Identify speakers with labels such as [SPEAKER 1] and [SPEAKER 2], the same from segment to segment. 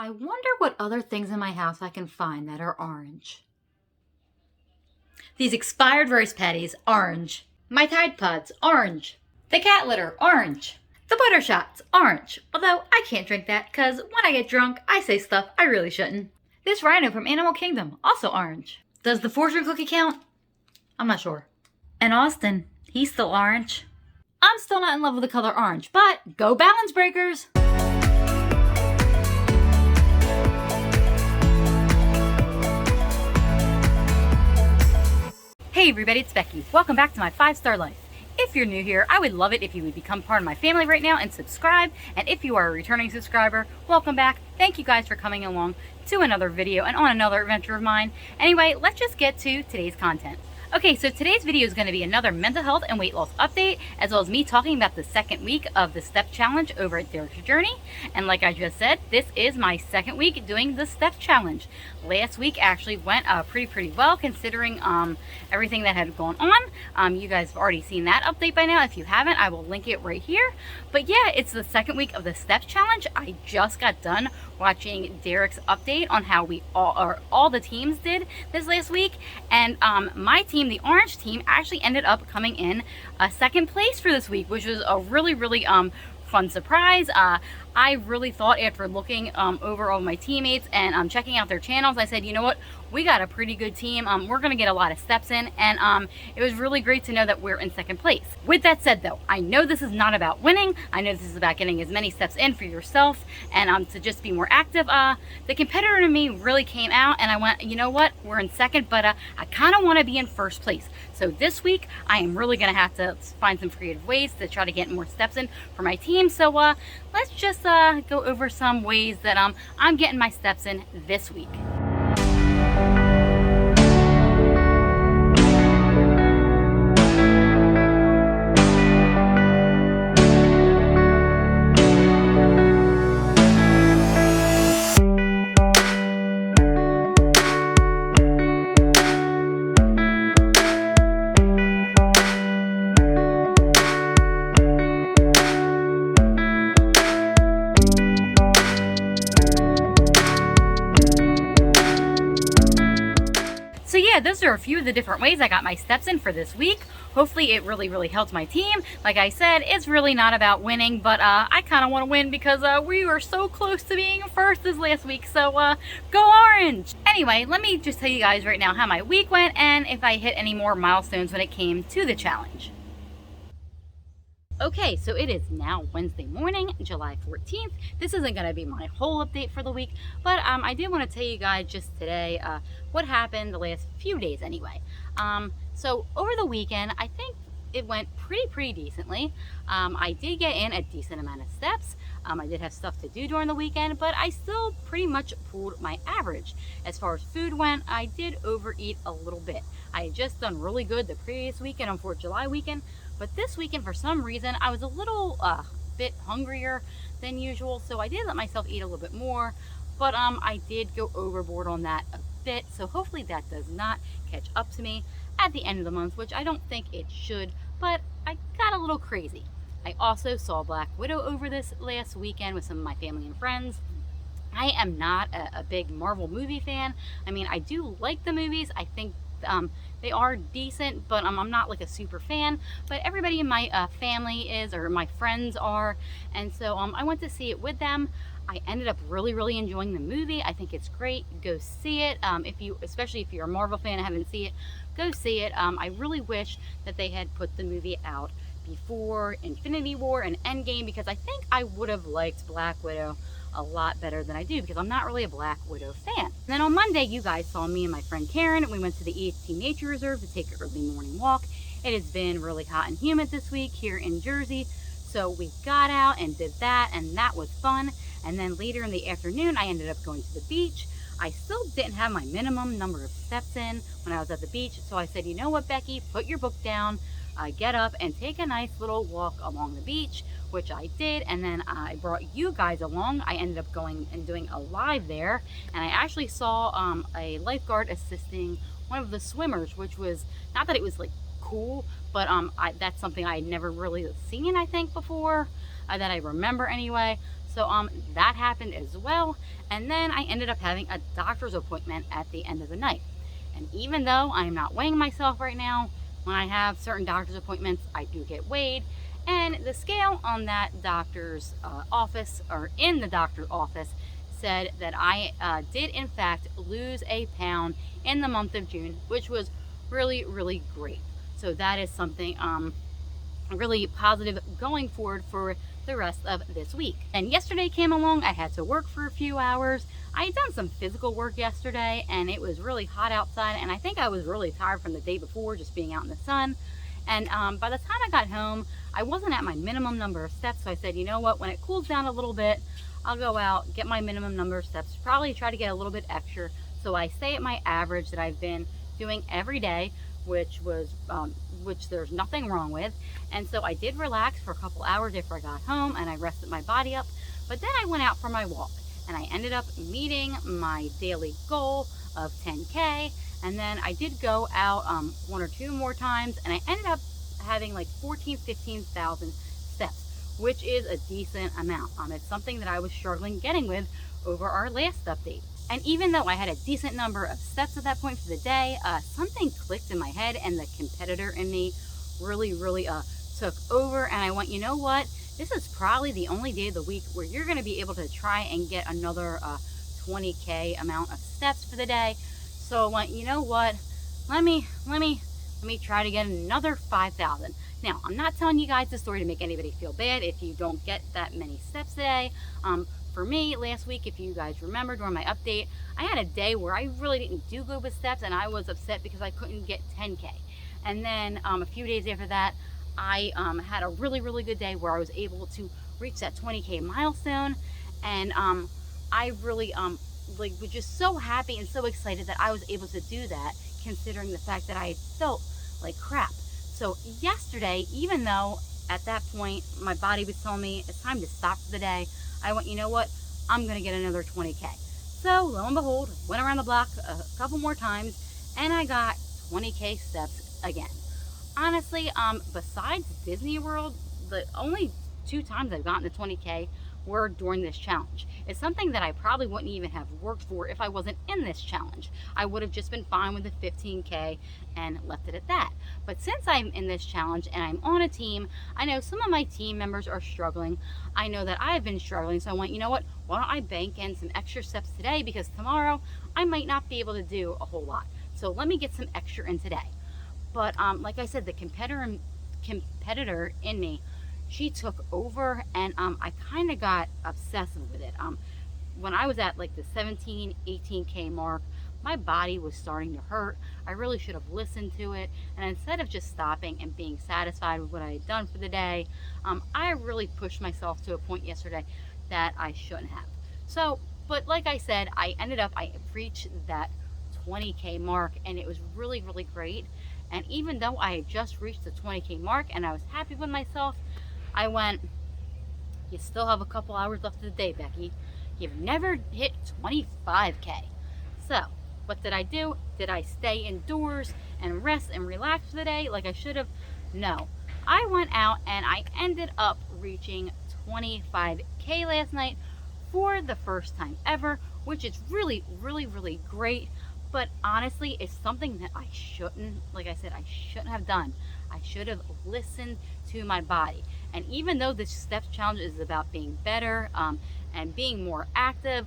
[SPEAKER 1] I wonder what other things in my house I can find that are orange. These expired rice patties, orange. My Tide Pods, orange. The cat litter, orange. The butter shots, orange. Although I can't drink that because when I get drunk, I say stuff I really shouldn't. This rhino from Animal Kingdom, also orange. Does the fortune cookie count? I'm not sure. And Austin, he's still orange. I'm still not in love with the color orange, but go balance breakers! Hey everybody, it's Becky. Welcome back to my 5-Star Life. If you're new here, I would love it if you would become part of my family right now and subscribe. And if you are a returning subscriber, welcome back. Thank you guys for coming along to another video and on another adventure of mine. Anyway, let's just get to today's content. Okay, so today's video is going to be another mental health and weight loss update, as well as me talking about the second week of the Step Challenge over at Derek's Journey. And like I just said, this is my second week doing the Step Challenge. Last week actually went pretty well, considering everything that had gone on. You guys have already seen that update by now. If you haven't, I will link it right here. But yeah, it's the second week of the Step Challenge. I just got done watching Derek's update on how all the teams did this last week, and my team, the orange team, actually ended up coming in second place for this week, which was a really fun surprise. I really thought, after looking over all my teammates and checking out their channels, I said, you know what, we got a pretty good team. We're gonna get a lot of steps in, and it was really great to know that we're in second place. With that said though, I know this is not about winning. I know this is about getting as many steps in for yourself and to just be more active. The competitor in me really came out, and I went, you know what, we're in second, but I kind of want to be in first place. So this week, I am really gonna have to find some creative ways to try to get more steps in for my team. So let's just go over some ways that I'm getting my steps in this week. So yeah, those are a few of the different ways I got my steps in for this week. Hopefully it really helped my team. Like I said, it's really not about winning, but I kind of want to win because we were so close to being first this last week. So go orange! Anyway, let me just tell you guys right now how my week went and if I hit any more milestones when it came to the challenge. Okay, so it is now Wednesday morning, July 14th. This isn't going to be my whole update for the week, but I did want to tell you guys just today what happened the last few days anyway. So over the weekend, I think it went pretty decently. I did get in a decent amount of steps. I did have stuff to do during the weekend, but I still pretty much pulled my average. As far as food went, I did overeat a little bit. I had just done really good the previous weekend on 4th of July weekend, but this weekend, for some reason, I was a little bit hungrier than usual, so I did let myself eat a little bit more, but I did go overboard on that a bit, so hopefully that does not catch up to me at the end of the month, which I don't think it should, but I got a little crazy. I also saw Black Widow over this last weekend with some of my family and friends. I am not a big Marvel movie fan. I mean, I do like the movies. I think they are decent, but I'm not like a super fan, but everybody in my family is, or my friends are, and so I went to see it with them. I ended up really enjoying the movie. I think it's great. Go see it. Especially if you're a Marvel fan and haven't seen it, go see it. I really wish that they had put the movie out before Infinity War and Endgame, because I think I would have liked Black Widow a lot better than I do, because I'm not really a Black Widow fan. And then on Monday, you guys saw me and my friend Karen. We went to the EHT Nature Reserve to take an early morning walk. It has been really hot and humid this week here in Jersey, so we got out and did that, and that was fun. And then later in the afternoon, I ended up going to the beach. I still didn't have my minimum number of steps in when I was at the beach, so I said, you know what, Becky, put your book down, get up and take a nice little walk along the beach, which I did. And then I brought you guys along. I ended up going and doing a live there, and I actually saw a lifeguard assisting one of the swimmers, which was, not that it was like cool, but that's something I had never really seen, I think, before, that I remember anyway. So that happened as well. And then I ended up having a doctor's appointment at the end of the night. And even though I'm not weighing myself right now, when I have certain doctor's appointments, I do get weighed. And the scale on that doctor's office, or in the doctor's office, said that I did in fact lose a pound in the month of June, which was really, really great. So that is something really positive going forward for the rest of this week. And yesterday came along, I had to work for a few hours. I had done some physical work yesterday and it was really hot outside, and I think I was really tired from the day before just being out in the sun. And by the time I got home, I wasn't at my minimum number of steps, so I said, you know what, when it cools down a little bit, I'll go out, get my minimum number of steps, probably try to get a little bit extra, so I stay at my average that I've been doing every day, which there's nothing wrong with. And so I did relax for a couple hours after I got home and I rested my body up. But then I went out for my walk and I ended up meeting my daily goal of 10K. And then I did go out one or two more times and I ended up having like 15,000 steps, which is a decent amount. It's something that I was struggling getting with over our last update. And even though I had a decent number of steps at that point for the day, something clicked in my head and the competitor in me really took over. And I went, you know what? This is probably the only day of the week where you're going to be able to try and get another 20K amount of steps for the day. So I went, you know what? Let me try to get another 5,000. Now, I'm not telling you guys this story to make anybody feel bad if you don't get that many steps today. For me, last week, if you guys remember during my update, I had a day where I really didn't do good with steps and I was upset because I couldn't get 10K. And then a few days after that, I had a really good day where I was able to reach that 20K milestone. And I really was just so happy and so excited that I was able to do that, considering the fact that I felt like crap. So yesterday, even though at that point my body was telling me it's time to stop for the day, I went, you know what, I'm gonna get another 20K. So lo and behold, went around the block a couple more times and I got 20K steps again. Honestly, besides Disney World, the only 2 times I've gotten to 20K were during this challenge. It's something that I probably wouldn't even have worked for if I wasn't in this challenge. I would have just been fine with the 15K and left it at that. But since I'm in this challenge and I'm on a team, I know some of my team members are struggling. I know that I have been struggling, so I went, you know what, why don't I bank in some extra steps today, because tomorrow I might not be able to do a whole lot. So let me get some extra in today. But like I said, the competitor in me, she took over, and I kind of got obsessive with it. When I was at like the 17, 18K mark, my body was starting to hurt. I really should have listened to it. And instead of just stopping and being satisfied with what I had done for the day, I really pushed myself to a point yesterday that I shouldn't have. So, but like I said, I reached that 20K mark and it was really great. And even though I had just reached the 20K mark and I was happy with myself, I went, you still have a couple hours left of the day, Becky. You've never hit 25K. So, what did I do? Did I stay indoors and rest and relax for the day like I should have? No. I went out and I ended up reaching 25K last night for the first time ever, which is really great. But honestly, it's something that I shouldn't, like I said, I shouldn't have done. I should have listened to my body. And even though this steps challenge is about being better and being more active,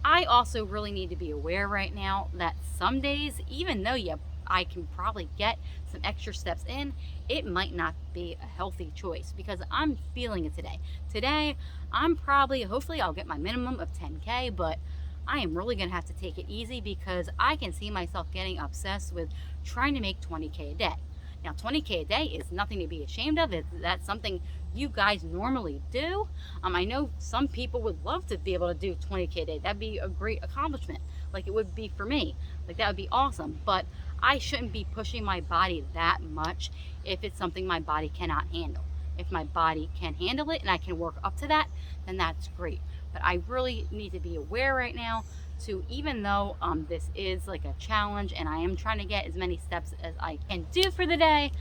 [SPEAKER 1] I also really need to be aware right now that some days, even though I can probably get some extra steps in, it might not be a healthy choice because I'm feeling it today. Today, hopefully I'll get my minimum of 10K, but I am really going to have to take it easy because I can see myself getting obsessed with trying to make 20K a day. Now, 20K a day is nothing to be ashamed of. That's something you guys normally do. I know some people would love to be able to do 20K a day. That'd be a great accomplishment, like it would be for me. Like, that would be awesome. But I shouldn't be pushing my body that much if it's something my body cannot handle. If my body can handle it and I can work up to that, then that's great. But I really need to be aware right now to, even though this is like a challenge and I am trying to get as many steps as I can do for the day,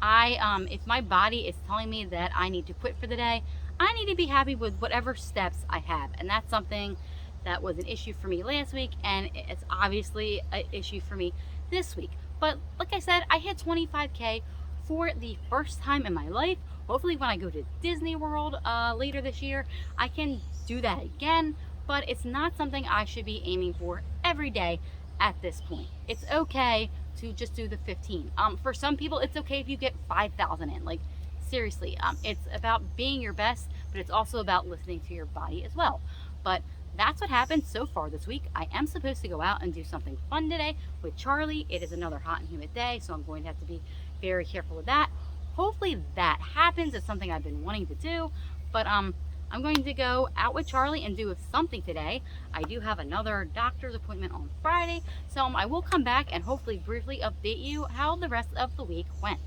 [SPEAKER 1] if my body is telling me that I need to quit for the day, I need to be happy with whatever steps I have. And that's something that was an issue for me last week, and it's obviously an issue for me this week. But like I said, I hit 25K for the first time in my life. Hopefully when I go to Disney World later this year, I can do that again, but it's not something I should be aiming for every day at this point. It's okay to just do the 15. For some people, it's okay if you get 5,000 in. Like, seriously, it's about being your best, but it's also about listening to your body as well. But that's what happened so far this week. I am supposed to go out and do something fun today with Charlie. It is another hot and humid day, so I'm going to have to be very careful with that. Hopefully that happens. It's something I've been wanting to do, but I'm going to go out with Charlie and do something today. I do have another doctor's appointment on Friday, so I will come back and hopefully briefly update you how the rest of the week went.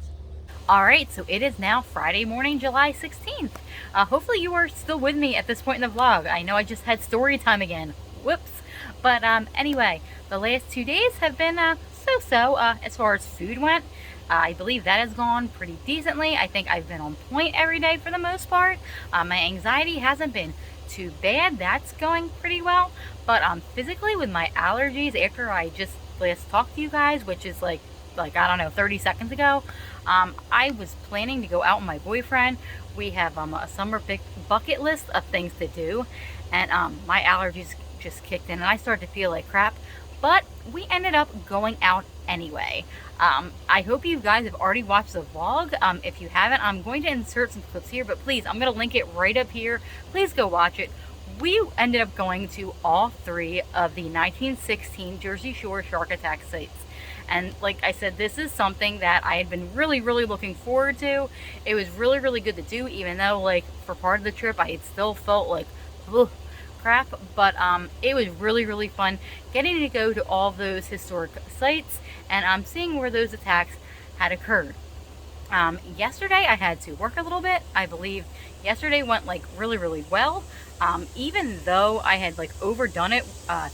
[SPEAKER 1] Alright, so it is now Friday morning, July 16th. Hopefully you are still with me at this point in the vlog. I know I just had story time again. Whoops. But anyway, the last 2 days have been so-so as far as food went. I believe that has gone pretty decently. I think I've been on point every day for the most part. My anxiety hasn't been too bad. That's going pretty well. But physically with my allergies, after I just last talked to you guys, which is like I don't know, 30 seconds ago, I was planning to go out with my boyfriend. We have a summer bucket list of things to do, and my allergies just kicked in and I started to feel like crap, but we ended up going out anyway. I hope you guys have already watched the vlog. If you haven't, I'm going to insert some clips here, but please, I'm going to link it right up here. Please go watch it. We ended up going to all 3 of the 1916 Jersey Shore shark attack sites. And like I said, this is something that I had been really looking forward to. It was really good to do, even though like for part of the trip I had still felt like ugh, crap. But it was really fun getting to go to all those historic sites and seeing where those attacks had occurred. Yesterday I had to work a little bit. I believe yesterday went like really well. Even though I had like overdone it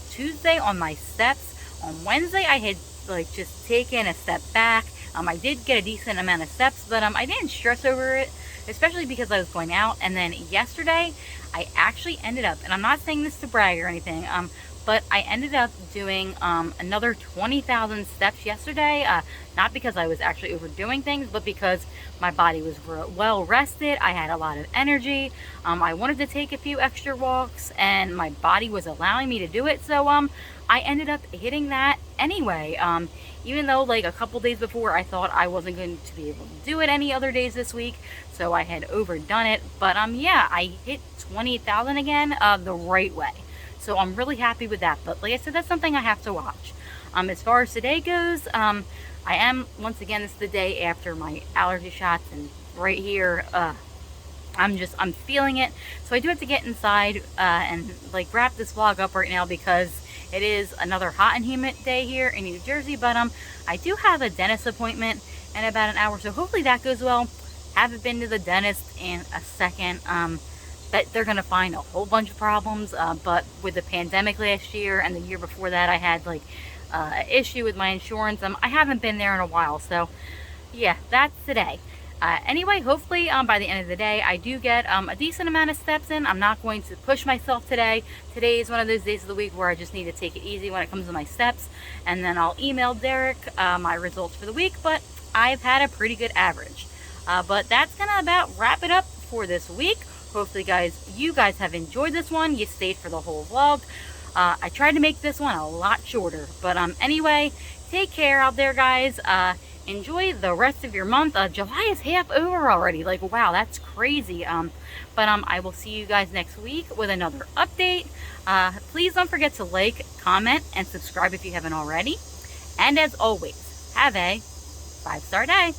[SPEAKER 1] Tuesday on my steps, on Wednesday I had like just taken a step back. I did get a decent amount of steps, but I didn't stress over it, especially because I was going out. And then yesterday I actually ended up, and I'm not saying this to brag or anything, but I ended up doing another 20,000 steps yesterday, not because I was actually overdoing things, but because my body was well rested. I had a lot of energy. I wanted to take a few extra walks and my body was allowing me to do it, so I ended up hitting that anyway. Even though like a couple days before I thought I wasn't going to be able to do it any other days this week, so I had overdone it. But yeah, I hit 20,000 again the right way. So I'm really happy with that. But like I said, that's something I have to watch. As far as today goes, I am, once again, this is the day after my allergy shots, and right here, I'm feeling it. So I do have to get inside and like wrap this vlog up right now because it is another hot and humid day here in New Jersey. But I do have a dentist appointment in about an hour, so hopefully that goes well. Haven't been to the dentist in a second. But they're gonna find a whole bunch of problems, but with the pandemic last year and the year before that, I had like an issue with my insurance. I haven't been there in a while, so yeah, that's today. Anyway, hopefully by the end of the day I do get a decent amount of steps in. I'm not going to push myself today. Today is one of those days of the week where I just need to take it easy when it comes to my steps, and then I'll email Derek my results for the week. But I've had a pretty good average. But that's gonna about wrap it up for this week. Hopefully you guys have enjoyed this one. You stayed for the whole vlog. I tried to make this one a lot shorter, but anyway, take care out there, guys. Enjoy the rest of your month. July is half over already. Like, wow, that's crazy. But I will see you guys next week with another update. Please don't forget to like, comment, and subscribe if you haven't already. And as always, have a 5-star day.